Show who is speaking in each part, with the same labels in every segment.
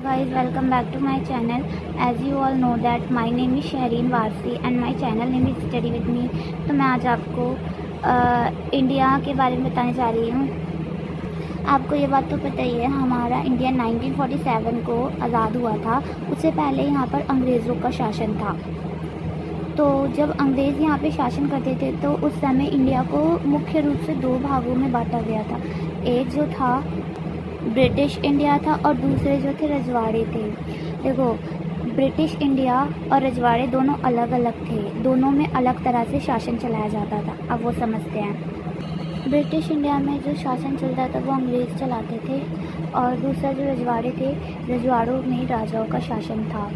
Speaker 1: Guys, welcome back to my channel. As you all know that my name is Shahreen Warsi and my channel name is Study with me. तो मैं आज आपको India के बारे में बताने जा रही हूँ। आपको ये बात तो पता ही है, हमारा इंडिया 1947 को आज़ाद हुआ था। उससे पहले यहाँ पर अंग्रेज़ों का शासन था। तो जब अंग्रेज़ यहाँ पे शासन करते थे तो उस समय इंडिया को मुख्य रूप से दो भागों में बांटा गया था। एक जो था ब्रिटिश इंडिया था और दूसरे जो थे रजवाड़े थे। देखो, ब्रिटिश इंडिया और रजवाड़े दोनों अलग अलग थे, दोनों में अलग तरह से शासन चलाया जाता था। अब वो समझते हैं। ब्रिटिश इंडिया में जो शासन चलता था वो अंग्रेज़ चलाते थे और दूसरा जो रजवाड़े थे, रजवाड़ों में राजाओं का शासन था।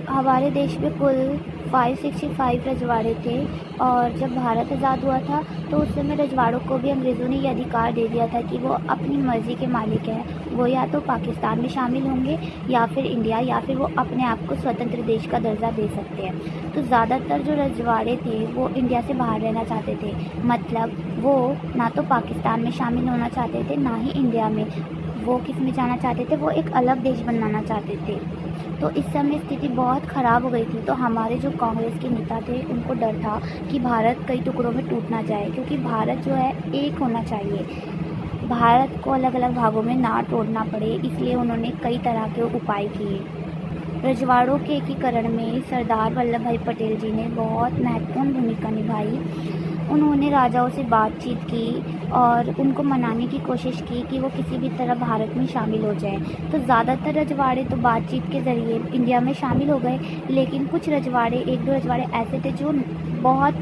Speaker 1: हमारे देश में कुल 565 रजवाड़े थे और जब भारत आज़ाद हुआ था तो उस समय रजवाड़ों को भी अंग्रेज़ों ने ये अधिकार दे दिया था कि वो अपनी मर्ज़ी के मालिक हैं। वो या तो पाकिस्तान में शामिल होंगे या फिर इंडिया, या फिर वो अपने आप को स्वतंत्र देश का दर्जा दे सकते हैं। तो ज़्यादातर जो रजवाड़े थे वो इंडिया से बाहर रहना चाहते थे, मतलब वो ना तो पाकिस्तान में शामिल होना चाहते थे ना ही इंडिया में। वो किस में जाना चाहते थे, वो एक अलग देश बनाना चाहते थे। तो इस समय स्थिति बहुत ख़राब हो गई थी। तो हमारे जो कांग्रेस के नेता थे उनको डर था कि भारत कई टुकड़ों में टूट ना जाए, क्योंकि भारत जो है एक होना चाहिए, भारत को अलग अलग भागों में ना तोड़ना पड़े, इसलिए उन्होंने कई तरह के उपाय किए। रजवाड़ों के एकीकरण में सरदार वल्लभ भाई पटेल जी ने बहुत महत्वपूर्ण भूमिका निभाई। उन्होंने राजाओं से बातचीत की और उनको मनाने की कोशिश की कि वो किसी भी तरह भारत में शामिल हो जाए। तो ज़्यादातर रजवाड़े तो बातचीत के ज़रिए इंडिया में शामिल हो गए, लेकिन कुछ रजवाड़े, एक दो रजवाड़े ऐसे थे जो बहुत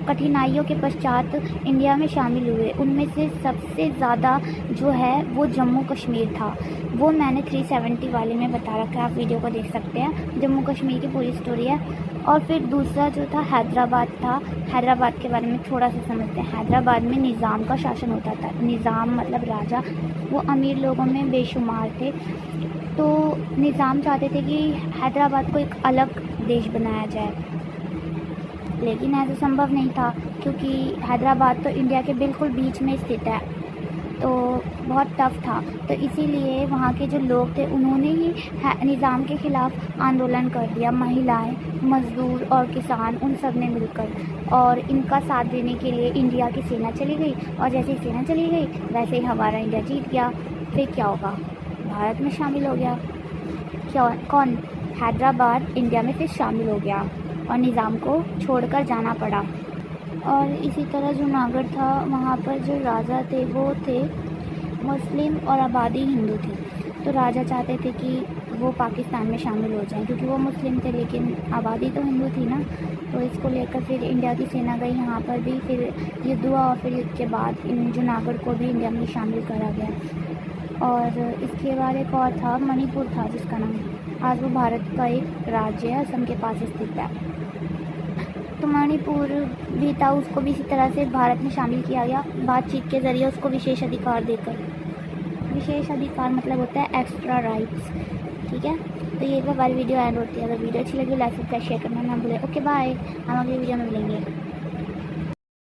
Speaker 1: कठिनाइयों के पश्चात इंडिया में शामिल हुए। उनमें से सबसे ज़्यादा जो है वो जम्मू कश्मीर था। वो मैंने 370 वाले में बता रखा है, आप वीडियो को देख सकते हैं। जम्मू कश्मीर की पूरी स्टोरी है। और फिर दूसरा जो था हैदराबाद था। हैदराबाद के बारे में थोड़ा सा समझते हैं। हैदराबाद में निज़ाम का शासन होता था। निज़ाम मतलब राजा। वो अमीर लोगों में बेशुमार थे। तो निज़ाम चाहते थे कि हैदराबाद को एक अलग देश बनाया जाए, लेकिन ऐसा संभव नहीं था क्योंकि हैदराबाद तो इंडिया के बिल्कुल बीच में स्थित है। तो बहुत टफ़ था। तो इसीलिए वहाँ के जो लोग थे उन्होंने ही निज़ाम के ख़िलाफ़ आंदोलन कर दिया। महिलाएं, मज़दूर और किसान, उन सब ने मिलकर, और इनका साथ देने के लिए इंडिया की सेना चली गई। और जैसे ही सेना चली गई वैसे ही हमारा इंडिया जीत गया। फिर क्या होगा, भारत में शामिल हो गया। कौन? हैदराबाद इंडिया में फिर शामिल हो गया और निज़ाम को छोड़कर जाना पड़ा। और इसी तरह जूनागढ़ था, वहाँ पर जो राजा थे वो थे मुस्लिम और आबादी हिंदू थी। तो राजा चाहते थे कि वो पाकिस्तान में शामिल हो जाएं, क्योंकि वो मुस्लिम थे लेकिन आबादी तो हिंदू थी ना। तो इसको लेकर फिर इंडिया की सेना गई यहाँ पर भी, फिर युद्ध हुआ और फिर युद्ध के बाद इन जूनागढ़ को भी इंडिया में शामिल करा गया। और इसके बाद एक और था, मणिपुर था, जिसका नाम आज वो भारत का एक राज्य है, असम के पास स्थित है। तो मणिपुर भी था, उसको भी इसी तरह से भारत में शामिल किया गया बातचीत के ज़रिए, उसको विशेष अधिकार देकर। विशेष अधिकार मतलब होता है एक्स्ट्रा राइट्स, ठीक है। तो ये हमारी वीडियो एंड होती है। अगर वीडियो अच्छी लगी लाइक सब्सक्राइब शेयर करना ना भूलें। ओके बाय, हम अगली वीडियो में मिलेंगे।